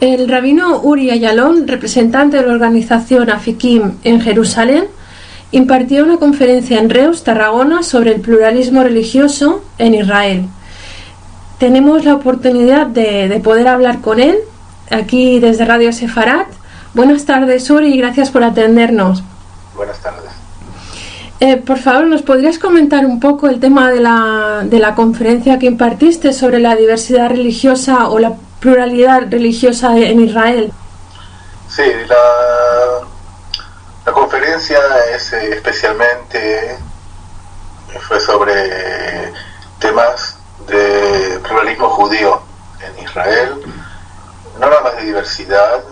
El rabino Uri Ayalon, representante de la organización Afikim en Jerusalén, impartió una conferencia en Reus, Tarragona, sobre el pluralismo religioso en Israel. Tenemos la oportunidad de poder hablar con él aquí desde Radio Sefarat. Buenas tardes, Uri, y gracias por atendernos. Buenas tardes. Por favor, ¿nos podrías comentar un poco el tema de la conferencia que impartiste sobre la diversidad religiosa o la pluralidad religiosa en Israel? Sí, la conferencia especialmente fue sobre temas de pluralismo judío en Israel, no nada más de diversidad,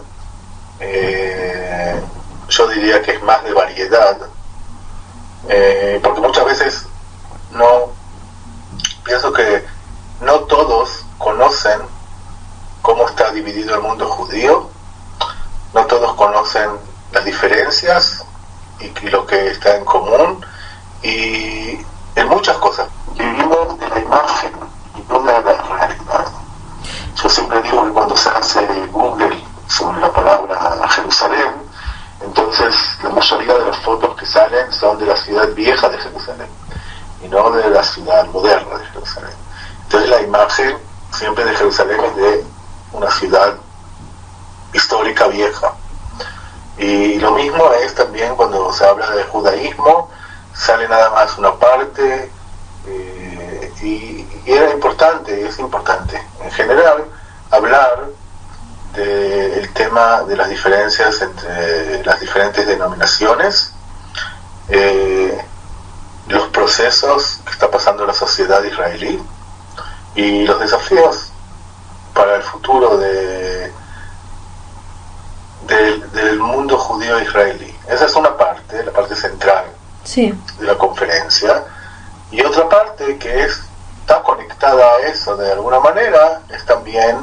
yo diría que es más de variedad, porque muchas veces pienso que no todos conocen cómo está dividido el mundo judío, no todos conocen las diferencias y lo que está en común, y en muchas cosas vivimos de la imagen y no de la realidad. Yo siempre digo que cuando se hace Google sobre la palabra Jerusalén, entonces la mayoría de las fotos que salen son de la ciudad vieja de Jerusalén y no de la ciudad moderna de Jerusalén. Entonces la imagen siempre de Jerusalén es de una ciudad histórica vieja. Y lo mismo es también cuando se habla de judaísmo, sale nada más una parte, y era importante, es importante en general hablar del tema de las diferencias entre las diferentes denominaciones, los procesos que está pasando la sociedad israelí y los desafíos para el futuro del mundo judío israelí. Esa es una parte, la parte central de la conferencia, y otra parte que está conectada a eso de alguna manera es también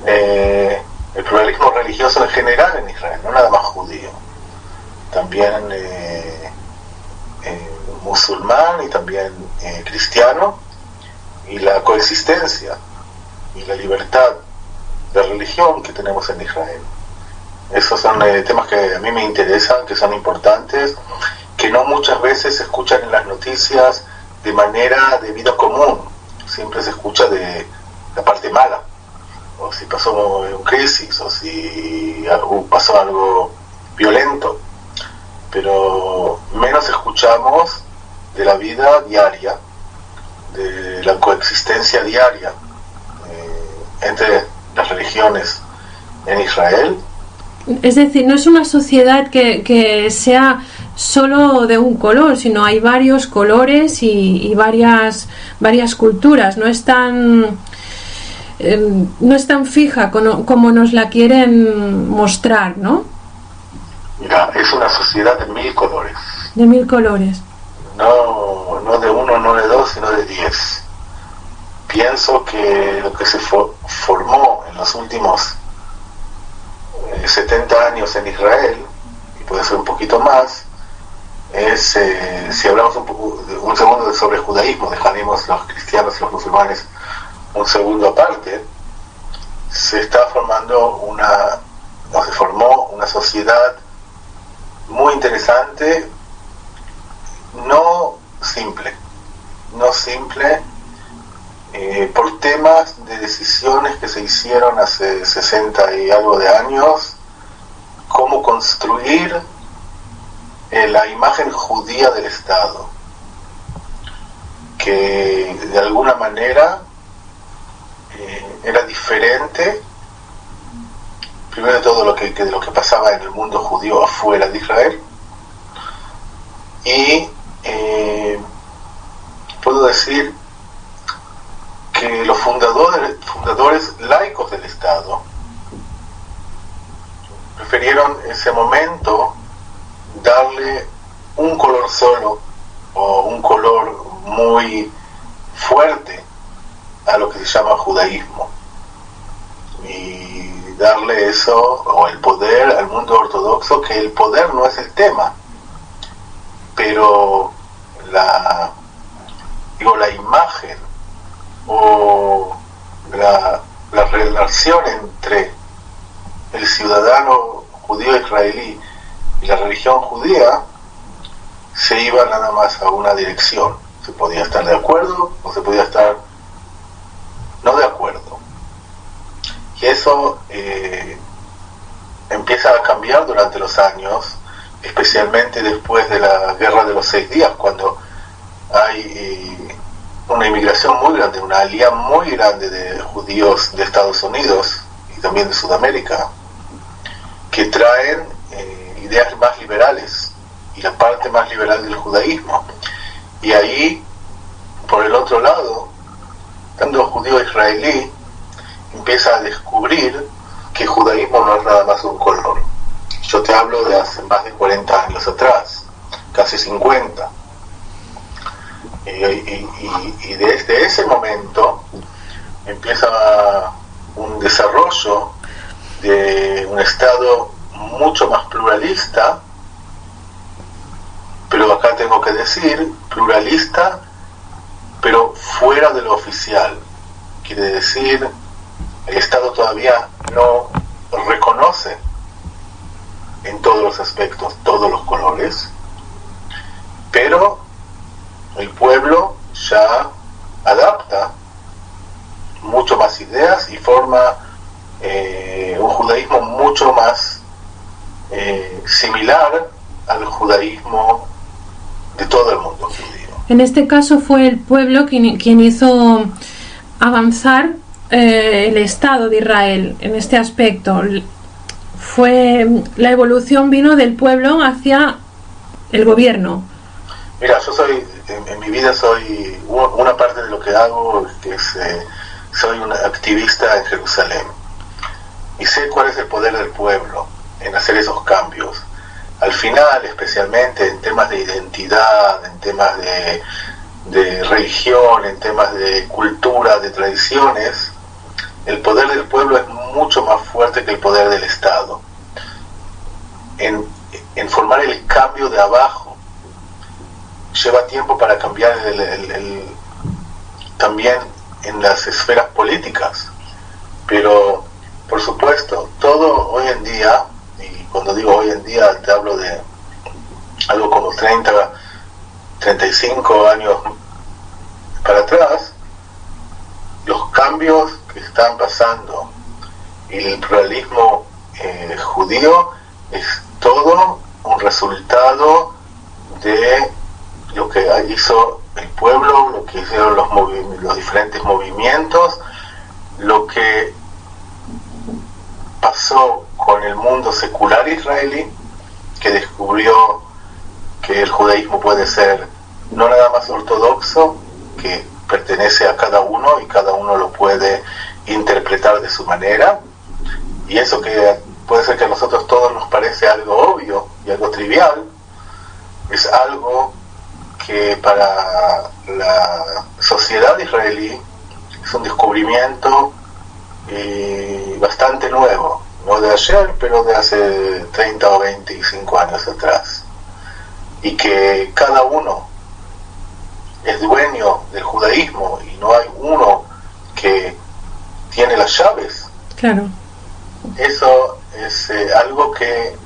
el pluralismo religioso en general en Israel, no nada más judío, también musulmán y también cristiano, y la coexistencia y la libertad de religión que tenemos en Israel. Esos son temas que a mí me interesan, que son importantes, que no muchas veces se escuchan en las noticias de manera de vida común, siempre se escucha de la parte mala, o si pasó una crisis, o si pasó algo violento, pero menos escuchamos de la vida diaria, de la coexistencia diaria entre las religiones en Israel. Es decir, no es una sociedad que sea solo de un color, sino hay varios colores y varias culturas. No es tan fija como nos la quieren mostrar, ¿no? Mira, es una sociedad de 1000 colores. De 1000 colores. No de uno, no de dos, sino de 10. Pienso que lo que se formó en los últimos 70 años en Israel, y puede ser un poquito más, es, si hablamos un segundo sobre judaísmo, dejaremos los cristianos y los musulmanes un segundo aparte, se formó una sociedad muy interesante, no simple, por temas de decisiones que se hicieron hace 60 y algo de años, cómo construir la imagen judía del Estado, que de alguna manera era diferente, primero de todo de lo que pasaba en el mundo judío afuera de Israel, y puedo decir que los fundadores laicos del Estado prefirieron en ese momento darle un color solo o un color muy fuerte a lo que se llama judaísmo, y darle eso, o el poder, al mundo ortodoxo, que el poder no es el tema, pero la imagen o la relación entre el ciudadano judío israelí y la religión judía se iba nada más a una dirección. Se podía estar de acuerdo o se podía estar no de acuerdo. Y eso empieza a cambiar durante los años, especialmente después de la Guerra de los 6 días, cuando hay una inmigración muy grande, una alía muy grande de judíos de Estados Unidos y también de Sudamérica, que traen ideas más liberales y la parte más liberal del judaísmo. Y ahí, por el otro lado, tanto judío israelí empieza a descubrir que el judaísmo no es nada más un color. Yo te hablo de hace más de 40 años atrás, casi 50. Y desde ese momento empieza un desarrollo de un Estado mucho más pluralista, pero acá tengo que decir pluralista, pero fuera de lo oficial. Quiere decir, el Estado todavía no reconoce en todos los aspectos todos los colores, pero el pueblo ya adapta mucho más ideas y forma un judaísmo mucho más similar al judaísmo de todo el mundo judío. En este caso fue el pueblo quien hizo avanzar el Estado de Israel en este aspecto. La evolución vino del pueblo hacia el gobierno. Mira, yo soy, en mi vida soy, una parte de lo que hago es, soy un activista en Jerusalén. Y sé cuál es el poder del pueblo en hacer esos cambios. Al final, especialmente en temas de identidad, en temas de religión, en temas de cultura, de tradiciones, el poder del pueblo es mucho más fuerte que el poder del Estado. En formar el cambio de abajo, lleva tiempo para cambiar también en las esferas políticas, pero por supuesto, todo hoy en día, y cuando digo hoy en día te hablo de algo como 35 años para atrás, los cambios que están pasando y el pluralismo judío es todo un resultado de lo que hizo el pueblo, lo que hicieron los diferentes movimientos, lo que pasó con el mundo secular israelí, que descubrió que el judaísmo puede ser no nada más ortodoxo, que pertenece a cada uno y cada uno lo puede interpretar de su manera, y eso que puede ser que a nosotros todos nos parece algo obvio y algo trivial, es algo que para la sociedad israelí es un descubrimiento bastante nuevo, no de ayer, pero de hace 30 o 25 años atrás, y que cada uno es dueño del judaísmo y no hay uno que tiene las llaves. Claro. Eso es algo que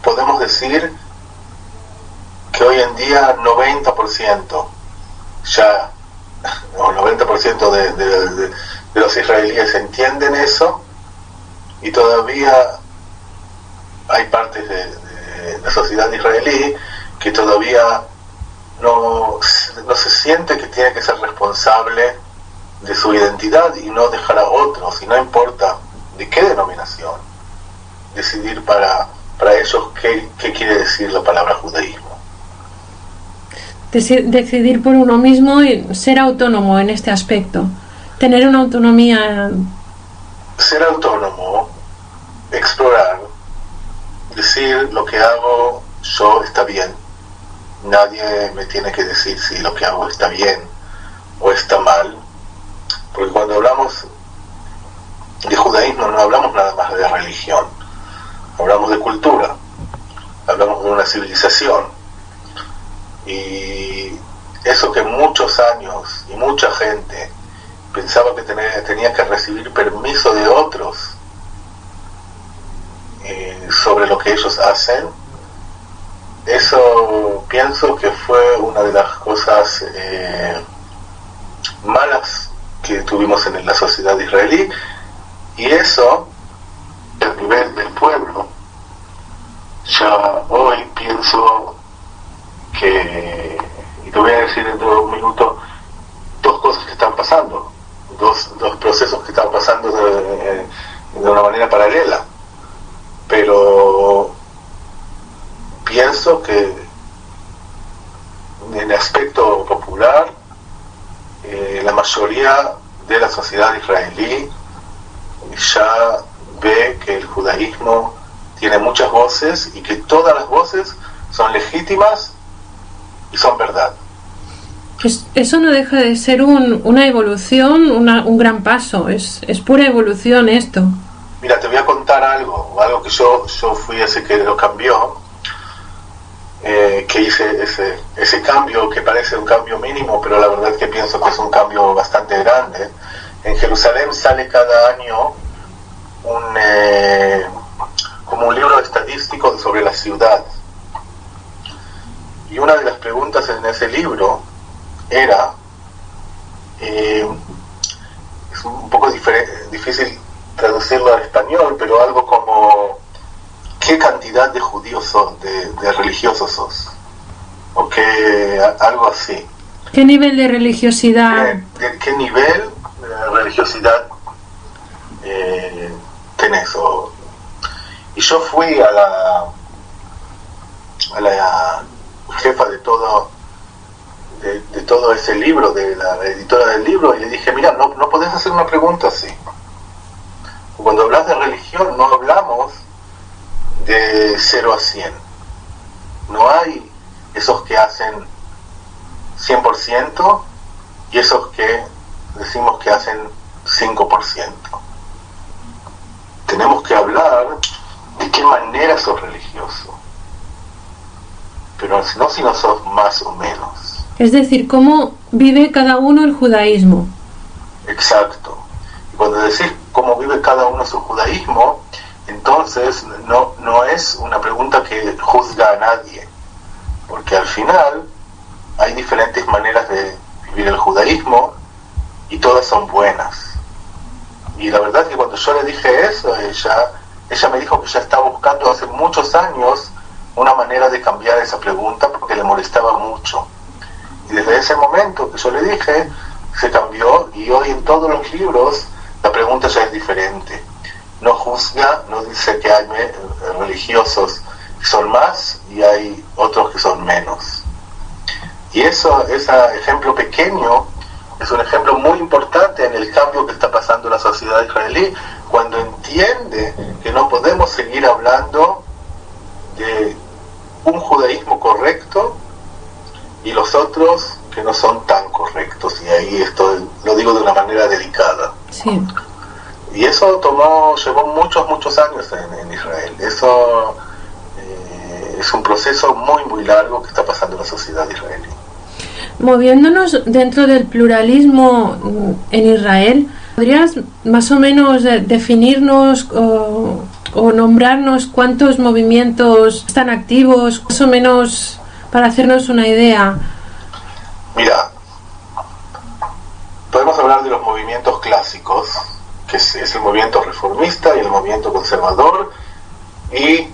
podemos decir que hoy en día 90% ya, o 90% de los israelíes entienden eso, y todavía hay partes de la sociedad israelí que todavía no se siente que tiene que ser responsable de su identidad y no dejar a otros, y no importa de qué denominación, decidir para ellos qué quiere decir la palabra judaísmo. Decidir por uno mismo y ser autónomo en este aspecto, tener una autonomía. Ser autónomo, explorar, decir lo que hago yo está bien. Nadie me tiene que decir si lo que hago está bien o está mal, porque cuando hablamos de judaísmo no hablamos nada más de religión, hablamos de cultura, hablamos de una civilización, y eso que muchos años y mucha gente pensaba que tenía que recibir permiso de otros sobre lo que ellos hacen. Eso pienso que fue una de las cosas malas que tuvimos en la sociedad israelí, y eso, a nivel del pueblo, ya hoy pienso que, y te voy a decir dentro de un minuto, dos cosas que están pasando, dos procesos que están pasando de una manera paralela, pero pienso que en el aspecto popular la mayoría de la sociedad israelí ya ve que el judaísmo tiene muchas voces y que todas las voces son legítimas y son verdad. Eso no deja de ser una evolución, un gran paso, es pura evolución esto. Mira, te voy a contar algo que yo fui ese que lo cambió, que hice ese cambio que parece un cambio mínimo, pero la verdad es que pienso que es un cambio bastante grande. En Jerusalén sale cada año como un libro estadístico sobre la ciudad, y una de las preguntas en ese libro era, es un poco difícil traducirlo al español, pero algo como ¿qué cantidad de judíos sos, de religiosos sos? O algo así. ¿Qué nivel de religiosidad? ¿Qué nivel de religiosidad tenés? Y yo fui a la jefa de todo ese libro, de la editora del libro, y le dije, mira, no podés hacer una pregunta así. Cuando hablas de religión no hablamos de 0 a 100. No hay esos que hacen 100% y esos que decimos que hacen 5%. Tenemos que hablar de qué manera sos religioso, pero no si no sos más o menos. Es decir, cómo vive cada uno el judaísmo. Exacto. Y cuando decís cómo vive cada uno su judaísmo, entonces no es una pregunta que juzga a nadie, porque al final hay diferentes maneras de vivir el judaísmo y todas son buenas. Y la verdad es que cuando yo le dije eso, ella me dijo que ya estaba buscando hace muchos años una manera de cambiar esa pregunta porque le molestaba mucho. Y desde ese momento que yo le dije, se cambió, y hoy en todos los libros la pregunta ya es diferente. No juzga, no dice que hay religiosos que son más y hay otros que son menos. Y ese ejemplo pequeño es un ejemplo muy importante en el cambio que está pasando en la sociedad israelí, cuando entiende que no podemos seguir hablando de un judaísmo correcto y los otros que no son tan correctos, y ahí lo digo de una manera delicada. Sí. Y eso llevó muchos años en Israel. Eso es un proceso muy, muy largo que está pasando en la sociedad israelí. Moviéndonos dentro del pluralismo en Israel, ¿podrías más o menos definirnos o nombrarnos cuántos movimientos están activos, más o menos para hacernos una idea? Mira, podemos hablar de los movimientos clásicos, que es el movimiento reformista y el movimiento conservador, y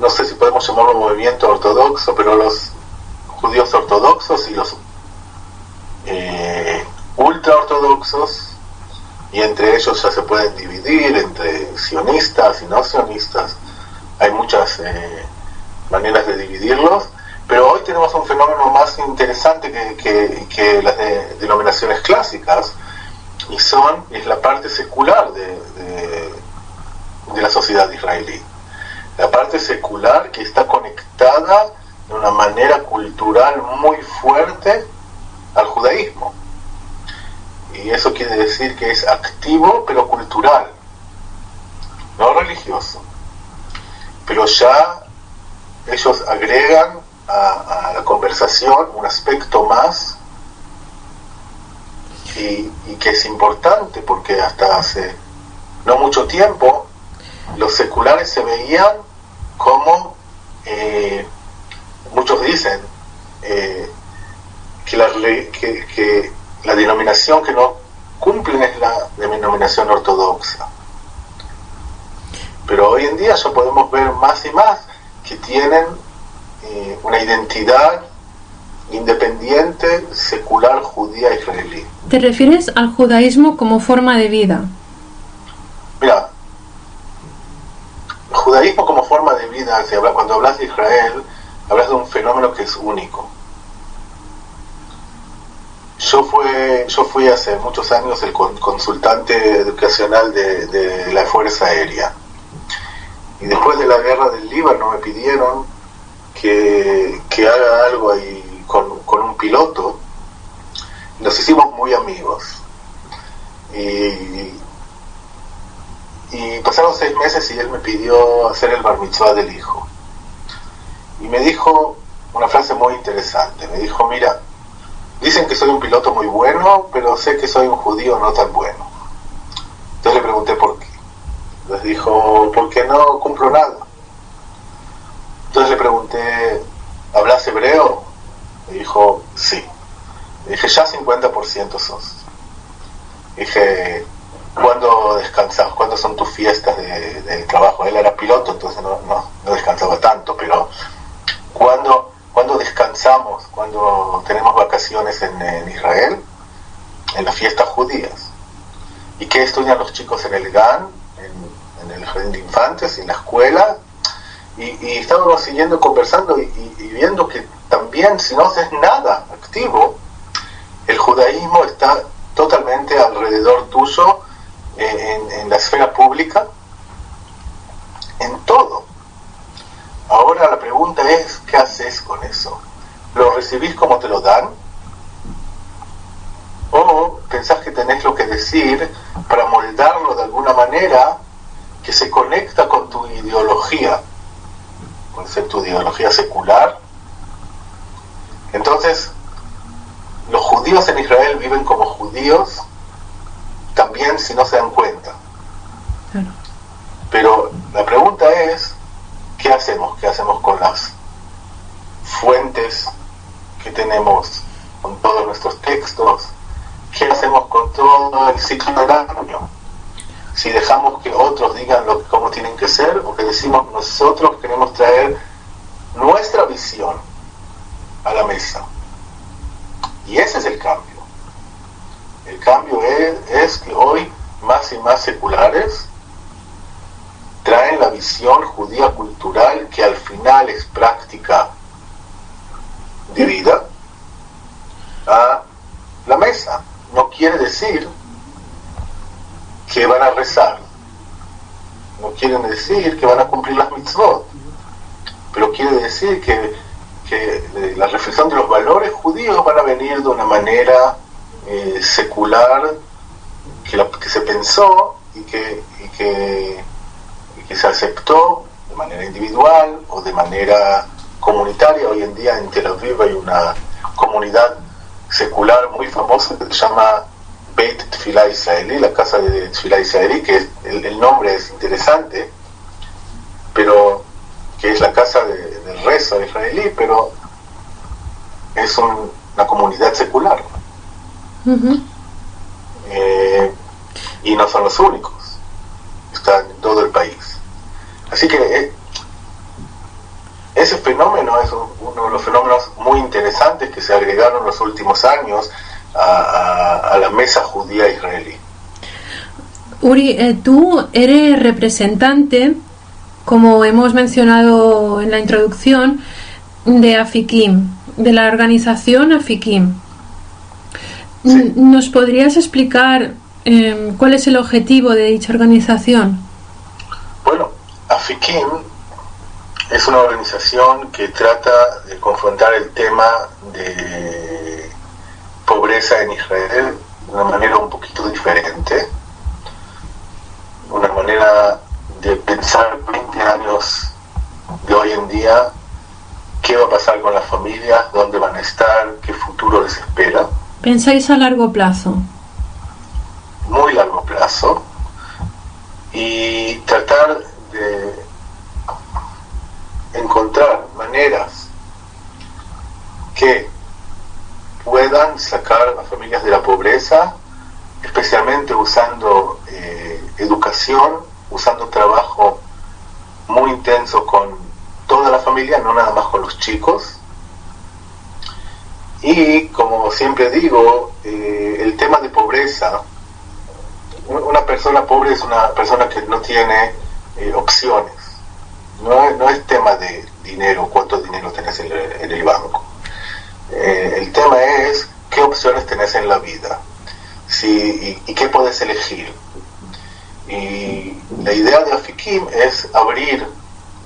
no sé si podemos llamarlo movimiento ortodoxo, pero los judíos ortodoxos y los ultraortodoxos, y entre ellos ya se pueden dividir entre sionistas y no sionistas. Hay muchas maneras de dividirlos, pero hoy tenemos un fenómeno más interesante que las denominaciones clásicas, y es la parte secular de la sociedad israelí. La parte secular que está conectada de una manera cultural muy fuerte al judaísmo. Y eso quiere decir que es activo pero cultural, no religioso. Pero ya ellos agregan a la conversación un aspecto más, y que es importante, porque hasta hace no mucho tiempo los seculares se veían como, muchos dicen, que la denominación que no cumplen es la denominación ortodoxa. Pero hoy en día ya podemos ver más y más que tienen una identidad independiente, secular, judía, israelí. ¿Te refieres al judaísmo como forma de vida? Mira, el judaísmo como forma de vida, cuando hablas de Israel, hablas de un fenómeno que es único. Yo fui hace muchos años el consultante educacional de la Fuerza Aérea. Y después de la guerra del Líbano me pidieron que haga algo ahí con un piloto. Nos hicimos muy amigos. Y pasaron 6 meses y él me pidió hacer el bar mitzvah del hijo. Y me dijo una frase muy interesante. Me dijo, mira, dicen que soy un piloto muy bueno, pero sé que soy un judío no tan bueno. Entonces le pregunté por qué. Entonces dijo, porque no cumplo nada. Entonces le pregunté, ¿hablas hebreo? Me dijo, sí. Le dije, ya 50% sos. Dije, ¿cuándo descansas? ¿Cuándo son tus fiestas de trabajo? Él era piloto, entonces no descansaba tanto, pero ¿cuándo descansamos? ¿Cuándo tenemos vacaciones en Israel? En las fiestas judías. ¿Y qué estudian los chicos en el GAN? En el jardín de infantes, en la escuela? Y estábamos siguiendo conversando y viendo que también, si no haces nada activo, el judaísmo está totalmente alrededor tuyo, en la esfera pública, en todo. Ahora la pregunta es, ¿qué haces con eso? ¿Lo recibís como te lo dan? ¿O pensás que tenés lo que decir para moldarlo de alguna manera que se conecta con tu ideología? Puede ser tu ideología secular. Entonces, los judíos en Israel viven como judíos también si no se dan cuenta. Claro. Pero la pregunta es, ¿qué hacemos? ¿Qué hacemos con las fuentes que tenemos, con todos nuestros textos? ¿Qué hacemos con todo el ciclo del año? Si dejamos que otros digan cómo tienen que ser, o que decimos nosotros queremos traer nuestra visión a la mesa. Y ese es el cambio. El cambio es que hoy más y más seculares traen la visión judía cultural, que al final es práctica de vida, a la mesa. No quiere decir que van a rezar, no quieren decir que van a cumplir las mitzvot, pero quiere decir que la reflexión de los valores judíos van a venir de una manera secular, que se pensó y que se aceptó de manera individual o de manera comunitaria. Hoy en día en Tel Aviv hay una comunidad secular muy famosa que se llama Beit Tfilah Israelí, la casa de Tfilah Israelí, que el nombre es interesante, pero que es la casa del rezo israelí, pero es una comunidad secular. Uh-huh. Y no son los únicos, están en todo el país. Así que ese fenómeno es uno de los fenómenos muy interesantes que se agregaron en los últimos años a la mesa judía israelí. Uri, tú eres representante, como hemos mencionado en la introducción, de Afikim, de la organización Afikim. Sí. ¿Nos podrías explicar cuál es el objetivo de dicha organización? Bueno, Afikim es una organización que trata de confrontar el tema de pobreza en Israel de una manera un poquito diferente, una manera de pensar 20 años de hoy en día, qué va a pasar con las familias, dónde van a estar, qué futuro les espera. ¿Pensáis a largo plazo? Muy largo plazo, y tratar de encontrar maneras que puedan sacar a las familias de la pobreza, especialmente usando educación, usando trabajo muy intenso con toda la familia, no nada más con los chicos. Y como siempre digo, el tema de pobreza, una persona pobre es una persona que no tiene opciones. No es tema de dinero, cuánto dinero tenés en el banco. El tema es qué opciones tenés en la vida y qué puedes elegir. Y la idea de Afikim es abrir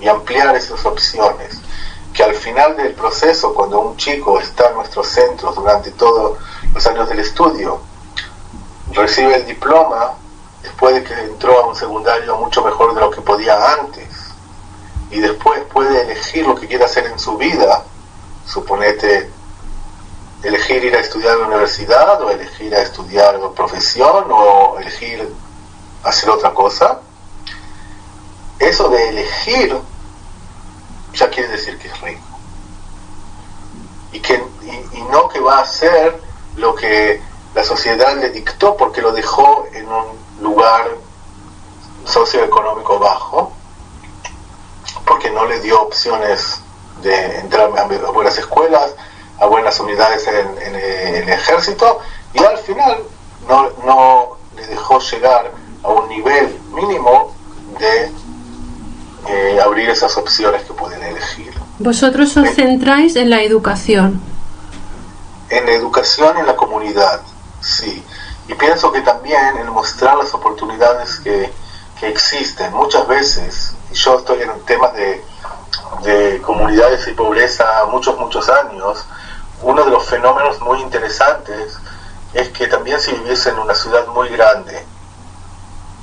y ampliar esas opciones, que al final del proceso, cuando un chico está en nuestros centros durante todos los años del estudio, recibe el diploma después de que entró a un secundario mucho mejor de lo que podía antes, y después puede elegir lo que quiere hacer en su vida. Suponete elegir ir a estudiar en la universidad, o elegir a estudiar profesión, o elegir hacer otra cosa. Eso de elegir ya quiere decir que es rico, y no que va a hacer lo que la sociedad le dictó porque lo dejó en un lugar socioeconómico bajo, porque no le dio opciones de entrar a buenas escuelas, a buenas unidades en el ejército, y al final no le dejó llegar a un nivel mínimo de abrir esas opciones que pueden elegir. Vosotros os centráis en la educación. En la educación en la comunidad, sí. Y pienso que también en mostrar las oportunidades que existen. Muchas veces, y yo estoy en temas de comunidades y pobreza muchos años, uno de los fenómenos muy interesantes es que también si viviese en una ciudad muy grande,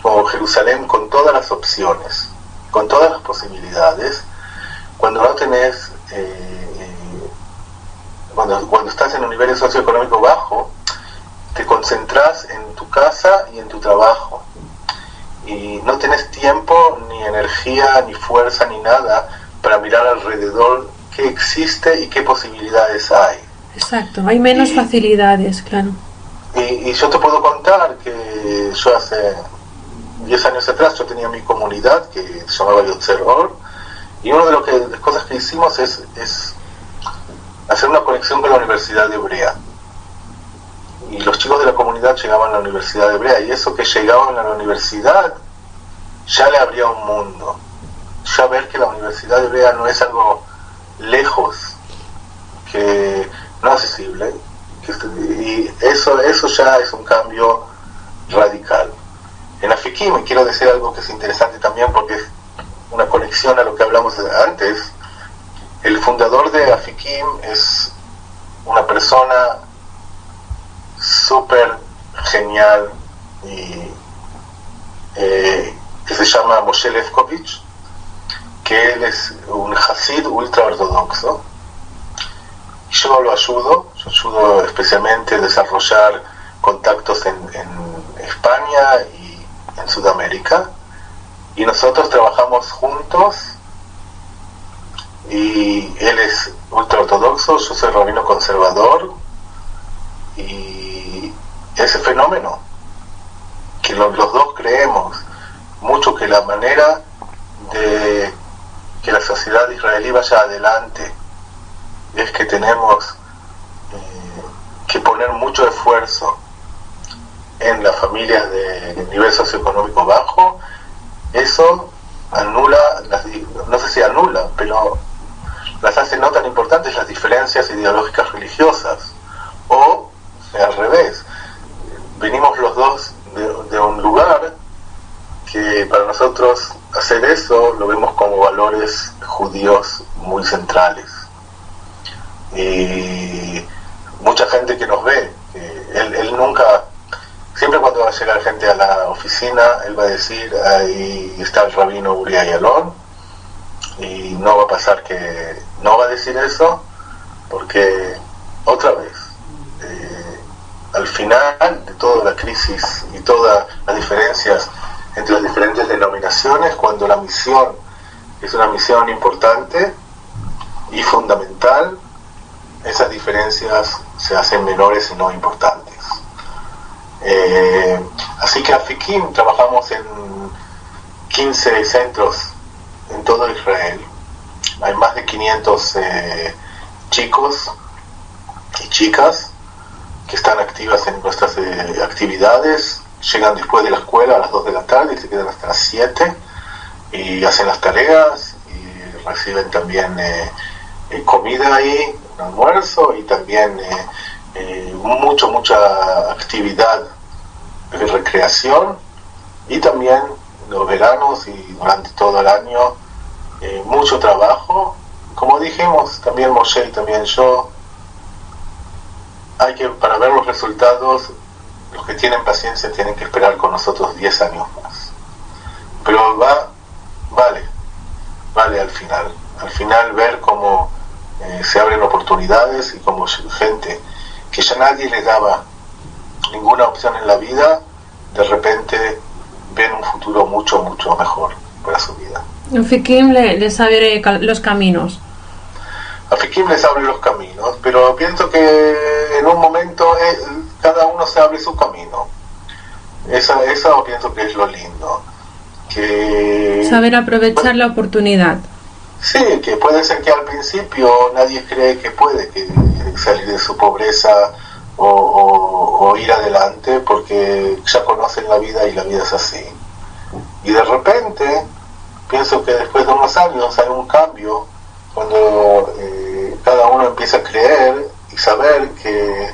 como Jerusalén, con todas las opciones, con todas las posibilidades, cuando no tenés, cuando estás en un nivel socioeconómico bajo, te concentras en tu casa y en tu trabajo, y no tenés tiempo, ni energía, ni fuerza, ni nada para mirar alrededor qué existe y qué posibilidades hay. Exacto, hay menos facilidades, claro. Y yo te puedo contar que yo hace 10 años atrás yo tenía mi comunidad que se llamaba Yotzer Or, y una de las cosas que hicimos es hacer una conexión con la Universidad Hebrea, y los chicos de la comunidad llegaban a la Universidad Hebrea, y eso que llegaban a la universidad ya le abría un mundo, ya ver que la Universidad Hebrea no es algo lejos, que no accesible, y eso ya es un cambio radical. En Afikim, quiero decir algo que es interesante también, porque es una conexión a lo que hablamos antes. El fundador de Afikim es una persona súper genial, y que se llama Moshe Lefkovich, que él es un Hasid ultra ortodoxo. Yo lo ayudo especialmente a desarrollar contactos en España y en Sudamérica, y nosotros trabajamos juntos, y él es ultra ortodoxo, yo soy rabino conservador, y ese fenómeno que los dos creemos mucho que la manera de que la sociedad israelí vaya adelante es que tenemos que poner mucho esfuerzo en las familias de nivel socioeconómico bajo. Eso anula, no sé si anula, pero las hace no tan importantes las diferencias ideológicas religiosas, o al revés, venimos los dos de un lugar que para nosotros hacer eso lo vemos como valores judíos muy centrales, y mucha gente que nos ve, él nunca, siempre cuando va a llegar gente a la oficina, él va a decir, ahí está el rabino Uri Ayalon, y no va a pasar que no va a decir eso, porque otra vez, al final de toda la crisis y todas las diferencias entre las diferentes denominaciones cuando la misión es una misión importante y fundamental. Esas diferencias se hacen menores y no importantes. Así que Afikim trabajamos en 15 centros en todo Israel. Hay más de 500 chicos y chicas que están activas en nuestras actividades. Llegan después de la escuela a las 2 de la tarde y se quedan hasta las 7 y hacen las tareas y reciben también comida ahí, un almuerzo, y también mucha actividad de recreación, y también los veranos y durante todo el año mucho trabajo. Como dijimos, también Moshe y también yo, para ver los resultados, los que tienen paciencia tienen que esperar con nosotros 10 años más. Pero vale al final ver cómo se abren oportunidades y cómo gente que ya nadie les daba ninguna opción en la vida, de repente ven un futuro mucho mejor para su vida. Afikim les abre los caminos. Afikim les abre los caminos, pero pienso que en un momento cada uno se abre su camino. Eso pienso que es lo lindo. Que saber aprovechar la oportunidad. Sí, que puede ser que al principio nadie cree que puede salir de su pobreza o ir adelante, porque ya conocen la vida y la vida es así. Y de repente, pienso que después de unos años hay un cambio, cuando cada uno empieza a creer y saber que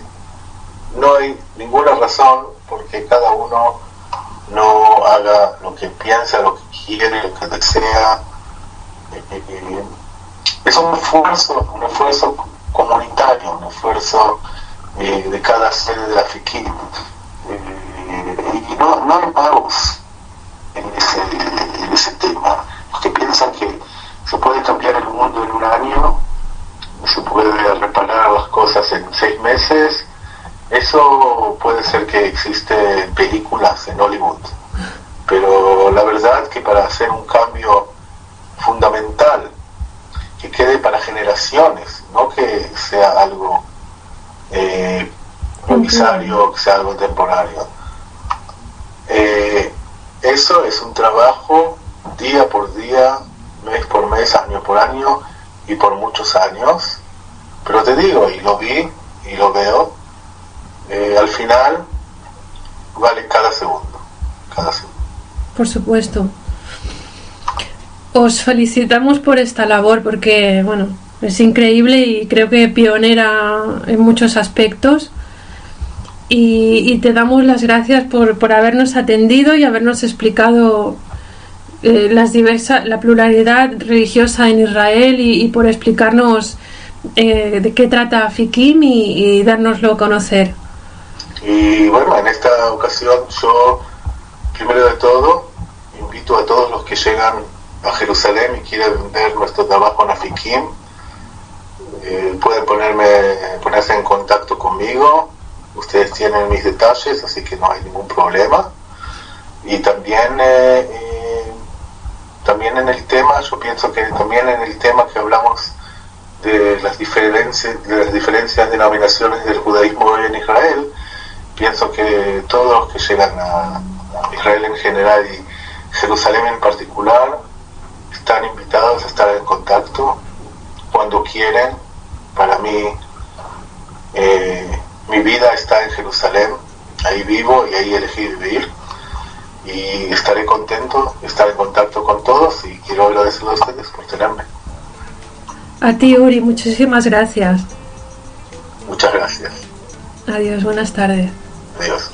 no hay ninguna razón porque cada uno no haga lo que piensa, lo que quiere, lo que desea. Es un esfuerzo comunitario, un esfuerzo de cada sede de la Afikim, y no hay magos en ese tema. Los que piensan que se puede cambiar el mundo en un año, se puede reparar las cosas en 6 meses, eso puede ser que existen películas en Hollywood, pero la verdad que para hacer un cambio fundamental que quede para generaciones, no que sea algo provisorio, que sea algo temporario, eso es un trabajo día por día, mes por mes, año por año y por muchos años. Pero te digo, y lo vi y lo veo, al final vale cada segundo. Por supuesto. Os felicitamos por esta labor porque, bueno, es increíble y creo que pionera en muchos aspectos. Y te damos las gracias por habernos atendido y habernos explicado la pluralidad religiosa en Israel y por explicarnos de qué trata Afikim y dárnoslo a conocer. Y bueno, en esta ocasión yo, primero de todo, invito a todos los que llegan a Jerusalén y quieren ver nuestro trabajo en Afikim, pueden ponerse en contacto conmigo. Ustedes tienen mis detalles, así que no hay ningún problema. Y también en el tema, yo pienso que también en el tema que hablamos de las diferentes denominaciones del judaísmo hoy en Israel, pienso que todos los que llegan a Israel en general y Jerusalén en particular están invitados a estar en contacto cuando quieren. Para mí, mi vida está en Jerusalén, ahí vivo y ahí elegí vivir, y estaré contento de estar en contacto con todos, y quiero agradecerles a ustedes por tenerme. A ti, Uri, muchísimas gracias. Muchas gracias. Adiós, buenas tardes. Adiós.